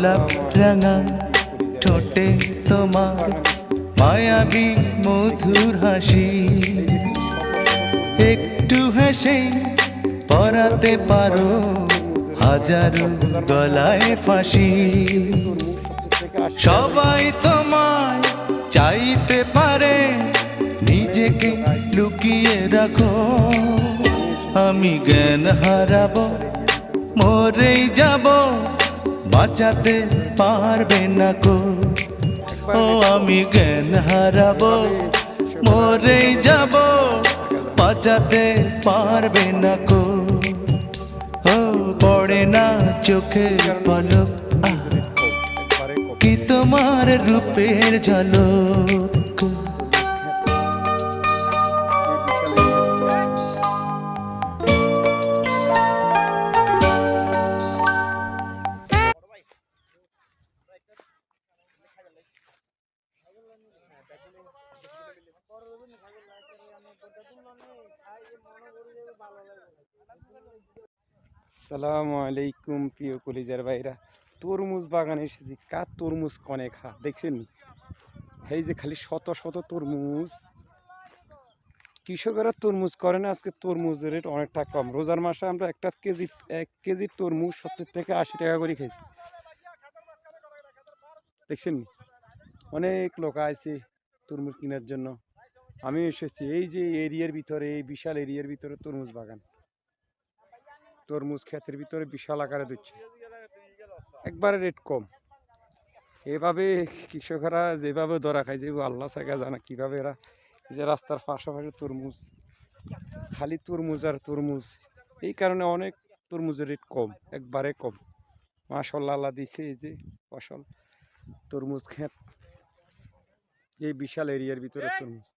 গোলাপ রাঙা ঠোঁটে তোমার মায়াবী মধুর হাসি, একটু হেসে পরাতে পারো হাজারো গলায় ফাঁসি। সবাই তোমায় চাইতে পারে, নিজেকে লুকিয়ে রাখো। আমি জ্ঞান হারাবো, মরেই যাব, বাঁচাতে পারবে না কো। ও আমি জ্ঞান হারাবো, মরেই যাব, বাঁচাতে পারবে না কো। ও পড়ে না চোখের পলক, কি তোমার রূপের ঝলক। আসসালামু আলাইকুম প্রিয় কলিজার ভাইরা, তরমুজ বাগানে এসেছি। কার তরমুজ কনে খা দেখছেন নি? এই যে খালি শত শত তরমুজ। কৃষকেরা তরমুজ করে না, আজকে তরমুজের রেট অনেকটা কম। রোজার মাসে আমরা এক কেজি তরমুজ 70 থেকে 80 টাকা করে খাইছি। দেখছেন নি? অনেক লোক আছে তরমুজ কেনার জন্য। আমি এসেছি এই যে এরিয়ার ভিতরে, এই বিশাল এরিয়ার ভিতরে তরমুজ বাগান, তরমুজ ক্ষেতের ভিতরে বিশাল আকারে দিচ্ছে, একবারে রেট কম। এভাবে কৃষকরা যেভাবে ধরা খায়, যে আল্লাহ ছাগা জানা কীভাবে এরা, যে রাস্তার পাশাপাশি তরমুজ, খালি তরমুজ আর তরমুজ। এই কারণে অনেক তরমুজের রেট কম, একবারে কম। মাশাআল্লাহ, আল্লাহ দিছে এই যে ফসল, তরমুজ ক্ষেত, এই বিশাল এরিয়ার ভিতরে তরমুজ।